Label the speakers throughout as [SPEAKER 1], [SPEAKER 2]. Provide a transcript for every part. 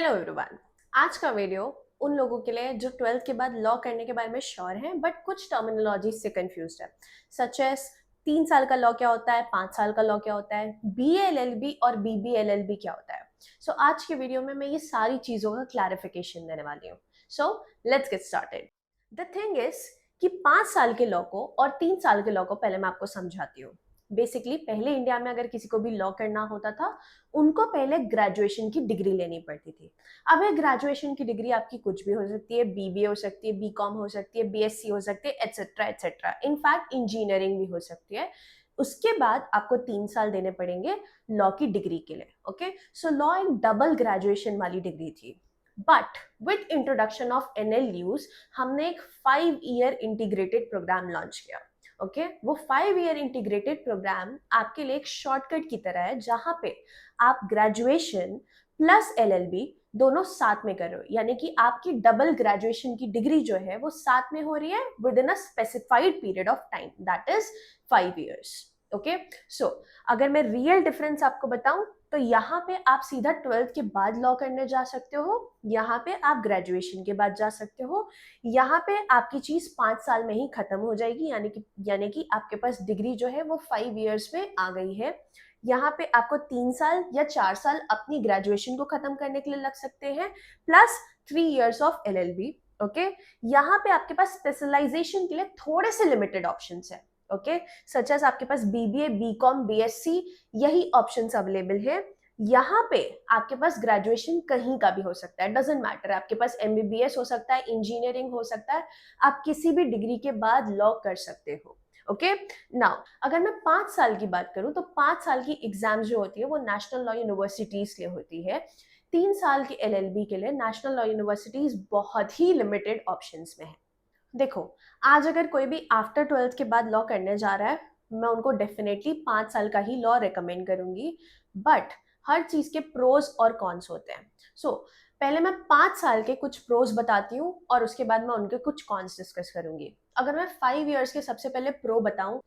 [SPEAKER 1] Hello everyone. आज का video उन लोगों के लिए जो ट्वेल्थ के बाद लॉ करने के बारे में श्योर हैं बट कुछ टर्मिनोलॉजी से कंफ्यूज है, सच एस 3 साल का लॉ क्या होता है, 5 साल का लॉ क्या होता है, BA-LLB और BB-LLB क्या होता है। सो आज के वीडियो में मैं ये सारी चीजों का क्लैरिफिकेशन देने वाली हूँ। So let's get started. The thing is कि 5 साल के लॉ को और 3 साल के लॉ को पहले मैं आपको समझाती हूँ। बेसिकली पहले इंडिया में अगर किसी को भी लॉ करना होता था, उनको पहले ग्रेजुएशन की डिग्री लेनी पड़ती थी। अब ये ग्रेजुएशन की डिग्री आपकी कुछ भी हो सकती है, BBA हो सकती है, BCom हो सकती है, BSc हो सकती है, एटसेट्रा एटसेट्रा। इनफैक्ट इंजीनियरिंग भी हो सकती है। उसके बाद आपको 3 साल देने पड़ेंगे लॉ की डिग्री के लिए। ओके, सो लॉ एक डबल ग्रेजुएशन वाली डिग्री थी। But with introduction of NLUs हमने एक 5 ईयर इंटीग्रेटेड प्रोग्राम लॉन्च किया। ओके, वो 5 ईयर इंटीग्रेटेड प्रोग्राम आपके लिए एक शॉर्टकट की तरह है, जहां पे आप ग्रेजुएशन प्लस LLB दोनों साथ में कर रहे हो, यानी कि आपकी डबल ग्रेजुएशन की डिग्री जो है वो साथ में हो रही है within a specified period of time, that is 5 years। Okay, so अगर मैं रियल डिफरेंस आपको बताऊं तो यहाँ पे आप सीधा ट्वेल्थ के बाद लॉ करने जा सकते हो, यहाँ पे आप ग्रेजुएशन के बाद जा सकते हो। यहाँ पे आपकी चीज 5 साल में ही खत्म हो जाएगी, यानी कि आपके पास डिग्री जो है वो 5 years में आ गई है। यहाँ पे आपको 3 साल या 4 साल अपनी ग्रेजुएशन को खत्म करने के लिए लग सकते हैं, plus 3 years of LLB। Okay, यहाँ पे आपके पास स्पेशलाइजेशन के लिए थोड़े से लिमिटेड ऑप्शंस है। ओके, सच एज आपके पास BBA, BCom, BSc यही ऑप्शंस अवेलेबल है। यहाँ पे आपके पास ग्रेजुएशन कहीं का भी हो सकता है, डजेंट मैटर। आपके पास MBBS हो सकता है, इंजीनियरिंग हो सकता है, आप किसी भी डिग्री के बाद लॉ कर सकते हो। ओके, नाउ अगर मैं 5 साल की बात करूं तो 5 साल की एग्जाम जो होती है वो नेशनल लॉ यूनिवर्सिटीज के लिए होती है। 3 साल की LLB के लिए नेशनल लॉ यूनिवर्सिटीज बहुत ही लिमिटेड ऑप्शंस में है। देखो, आज अगर कोई भी आफ्टर ट्वेल्थ के बाद लॉ करने जा रहा है, मैं उनको डेफिनेटली 5 साल का ही लॉ रिकमेंड करूंगी। बट हर चीज के प्रोज और कॉन्स होते हैं। सो पहले मैं 5 साल के कुछ प्रोज बताती हूँ और उसके बाद मैं उनके कुछ कॉन्स डिस्कस करूंगी। अगर मैं 5 years के सबसे पहले प्रो बताऊं,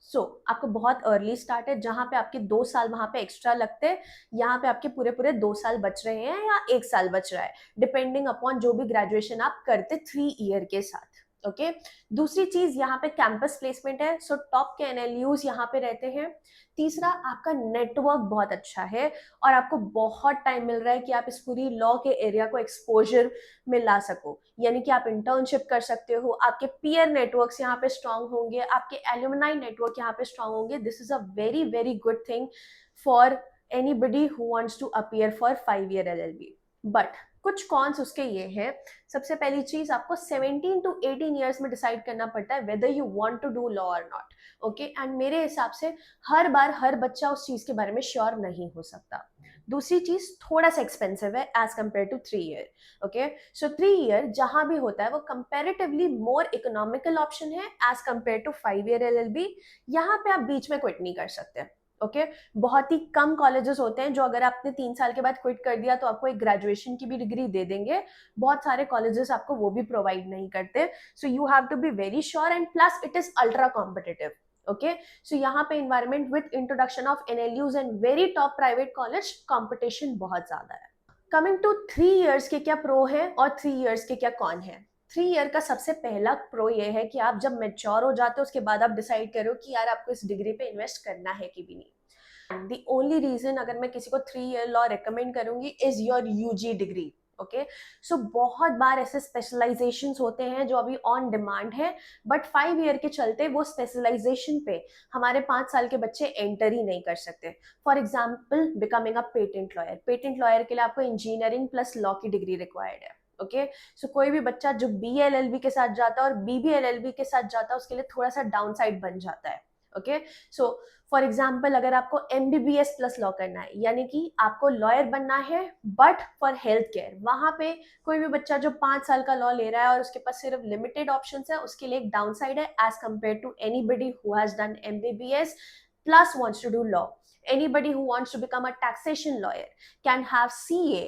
[SPEAKER 1] आपको बहुत अर्ली स्टार्ट है, जहां पे आपके 2 साल वहां पे एक्स्ट्रा लगते हैं। यहाँ पे आपके पूरे पूरे 2 साल बच रहे हैं या 1 साल बच रहा है, डिपेंडिंग अपॉन जो भी ग्रेजुएशन आप करते 3 year के साथ। ओके, दूसरी चीज यहाँ पे कैंपस प्लेसमेंट है, सो टॉप के NLUs यहाँ पे रहते हैं। तीसरा, आपका नेटवर्क बहुत अच्छा है और आपको बहुत टाइम मिल रहा है कि आप इस पूरी लॉ के एरिया को एक्सपोजर में ला सको, यानी कि आप इंटर्नशिप कर सकते हो, आपके पीयर नेटवर्क्स यहाँ पे स्ट्रांग होंगे, आपके एल्यूमनाई नेटवर्क यहाँ पे स्ट्रांग होंगे। This is a very very good thing for anybody who wants to appear for 5 year LLB। But कुछ कॉन्स उसके ये हैं। सबसे पहली चीज, आपको 17 to 18 years में डिसाइड करना पड़ता है whether you want to do law और नॉट। ओके, एंड मेरे हिसाब से हर बार हर बच्चा उस चीज के बारे में श्योर नहीं हो सकता। दूसरी चीज, थोड़ा सा एक्सपेंसिव है as compare to 3 year। Okay, so 3 year जहां भी होता है वो कंपेरेटिवली मोर इकोनॉमिकल ऑप्शन है as compare to 5 year LLB। यहाँ पे आप बीच में क्विट नहीं कर सकते। ओके, बहुत ही कम कॉलेजेस होते हैं जो अगर आपने 3 साल के बाद क्विट कर दिया तो आपको एक ग्रेजुएशन की भी डिग्री दे देंगे। बहुत सारे कॉलेजेस आपको वो भी प्रोवाइड नहीं करते। So you have to be very sure and plus it is ultra competitive. Okay, so यहाँ पे environment with introduction of NLUs and very top private college, competition बहुत ज्यादा है। कमिंग टू 3 years के क्या प्रो है और 3 years के क्या कॉन है। 3 year का सबसे पहला प्रो ये है कि आप जब मेच्योर हो जाते हो उसके बाद आप डिसाइड करो कि यार आपको इस डिग्री पे इन्वेस्ट करना है कि भी नहीं। द ओनली रीजन अगर मैं किसी को 3 year लॉ रिकमेंड करूंगी is your UG degree. Okay, so बहुत बार ऐसे स्पेशलाइजेशंस होते हैं जो अभी ऑन डिमांड है, बट 5 year के चलते वो स्पेशलाइजेशन पे हमारे 5 साल के बच्चे एंटर ही नहीं कर सकते। For example, becoming a patent lawyer. Patent lawyer के लिए आपको इंजीनियरिंग प्लस लॉ की डिग्री रिक्वायर्ड है। ओके, सो कोई भी बच्चा जो BA-LLB के साथ जाता है और BB-LLB के साथ जाता है उसके लिए थोड़ा सा डाउन साइड बन जाता है। ओके, सो फॉर एग्जाम्पल, अगर आपको MBBS प्लस लॉ करना है, यानी कि आपको लॉयर बनना है बट फॉर हेल्थ केयर, वहां पे कोई भी बच्चा जो 5 साल का लॉ ले रहा है और उसके पास सिर्फ लिमिटेड ऑप्शंस है, उसके लिए एक डाउन साइड है as compare to anybody who has done MBBS plus wants to do law. Anybody who wants to become a taxation lawyer can have CA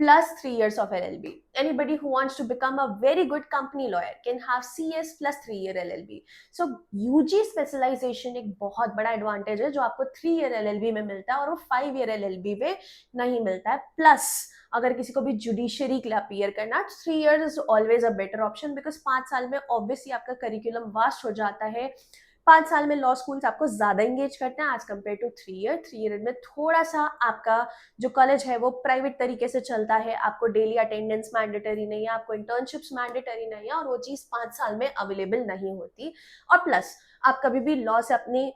[SPEAKER 1] plus 3 years of LLB. Anybody who wants to become a very good company lawyer can have CS plus 3 year LLB. So UG specialization एक बहुत बड़ा advantage है जो आपको 3 year LLB में मिलता है और वो 5 year LLB में नहीं मिलता है। प्लस अगर किसी को भी जुडिशरी के लिए अपीयर करना, 3 years is always a better option, because 5 साल में ऑब्वियसली आपका करिकुलम वास्ट हो जाता है। 5 साल में लॉ स्कूल्स आपको ज्यादा एंगेज करते हैं as compare to 3 year। 3 year में थोड़ा सा आपका जो कॉलेज है वो प्राइवेट तरीके से चलता है, आपको डेली अटेंडेंस मैंडेटरी नहीं है, आपको इंटर्नशिप्स मैंडेटरी नहीं है, और वो चीज 5 साल में अवेलेबल नहीं होती। और प्लस आप कभी भी लॉ से अपनी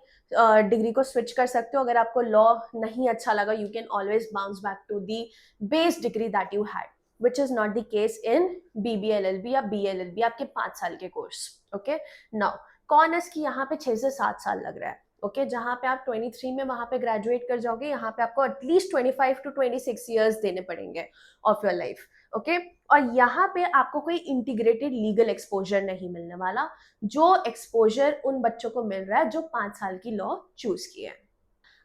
[SPEAKER 1] डिग्री को स्विच कर सकते हो। अगर आपको लॉ नहीं अच्छा लगा, you can always bounce back to the base degree that you had, which is not the case in BBLLB या BLLB, आपके 5 साल के कोर्स। ओके, नाउ कॉन की यहाँ पे 6 से 7 साल लग रहा है। ओके, जहाँ पे आप 23 में वहां पे ग्रेजुएट कर जाओगे, यहाँ पे आपको एटलीस्ट 25 to 26 years देने पड़ेंगे ऑफ योर लाइफ। ओके, और यहाँ पे आपको कोई इंटीग्रेटेड लीगल एक्सपोजर नहीं मिलने वाला, जो एक्सपोजर उन बच्चों को मिल रहा है जो 5 साल की लॉ चूज किए हैं।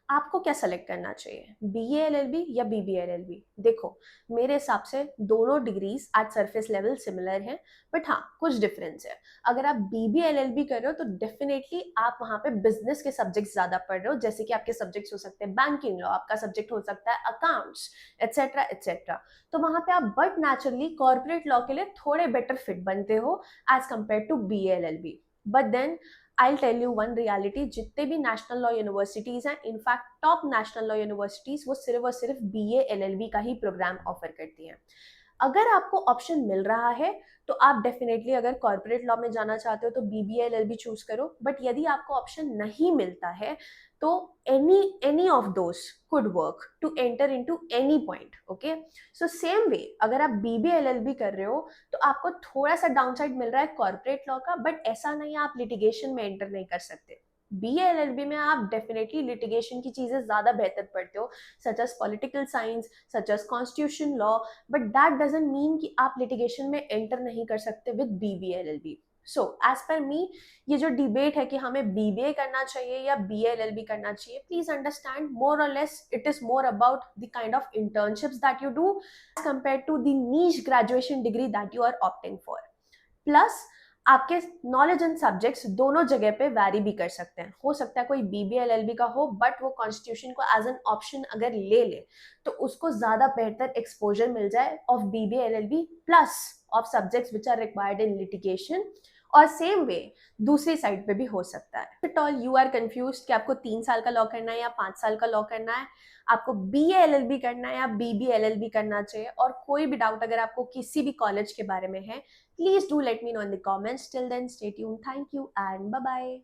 [SPEAKER 1] आपको क्या सेलेक्ट करना चाहिए, BA-LLB या BB-LLB? देखो, मेरे हिसाब से दोनों degrees at surface level similar हैं, बट हाँ कुछ डिफरेंस है। अगर आप BB-LLB कर रहे हो तो डेफिनेटली आप वहाँ पे बिजनेस के सब्जेक्ट्स ज्यादा पढ़ रहे हो, जैसे कि आपके सब्जेक्ट्स हो सकते हैं बैंकिंग लॉ, आपका सब्जेक्ट हो सकता है अकाउंट्स, एटसेट्रा एटसेट्रा। तो वहाँ पे आप बट नेचुरली कॉर्पोरेट लॉ के लिए थोड़े बेटर फिट बनते हो as compare to BA-LLB। But then I'll tell you one reality, जितने भी नेशनल लॉ यूनिवर्सिटीज हैं, in fact top national law universities, वो सिर्फ और सिर्फ BA-LLB का ही प्रोग्राम ऑफर करती हैं। अगर आपको ऑप्शन मिल रहा है तो आप डेफिनेटली, अगर कॉर्पोरेट लॉ में जाना चाहते हो तो BB-LLB चूज करो, बट यदि आपको ऑप्शन नहीं मिलता है तो any of those could work to enter into any point. Okay, so same way अगर आप BB-LLB कर रहे हो तो आपको थोड़ा सा डाउनसाइड मिल रहा है कॉर्पोरेट लॉ का, बट ऐसा नहीं है आप लिटिगेशन में एंटर नहीं कर सकते। BA-LLB में आप डेफिनेटली लिटिगेशन की चीजें ज्यादा बेहतर पढ़ते हो, such as political science, such as constitution law, but that doesn't mean कि आप लिटिगेशन में एंटर नहीं कर सकते with BB-LLB। So as per मी, ये जो डिबेट है कि हमें BBA करना चाहिए या BA-LLB करना चाहिए, प्लीज अंडरस्टैंड मोर और less it is more about the kind of internships that you do as compare to the niche graduation degree that you are opting for. Plus आपके नॉलेज एंड सब्जेक्ट्स दोनों जगह पे vary भी कर सकते हैं। हो सकता है कोई BB-LLB का हो बट वो कॉन्स्टिट्यूशन को एज एन ऑप्शन अगर ले ले तो उसको ज्यादा बेहतर एक्सपोजर मिल जाए of BB-LLB plus of subjects which are required in litigation. और सेम वे दूसरी साइड पे भी हो सकता है। It all you are confuse कि आपको 3 साल का लॉ करना है या 5 साल का लॉ करना है, आपको BA-LLB करना है या BB-LLB करना चाहिए, और कोई भी डाउट अगर आपको किसी भी कॉलेज के बारे में है, please do let me know in the comments. Till then, stay tuned. Thank you and bye bye.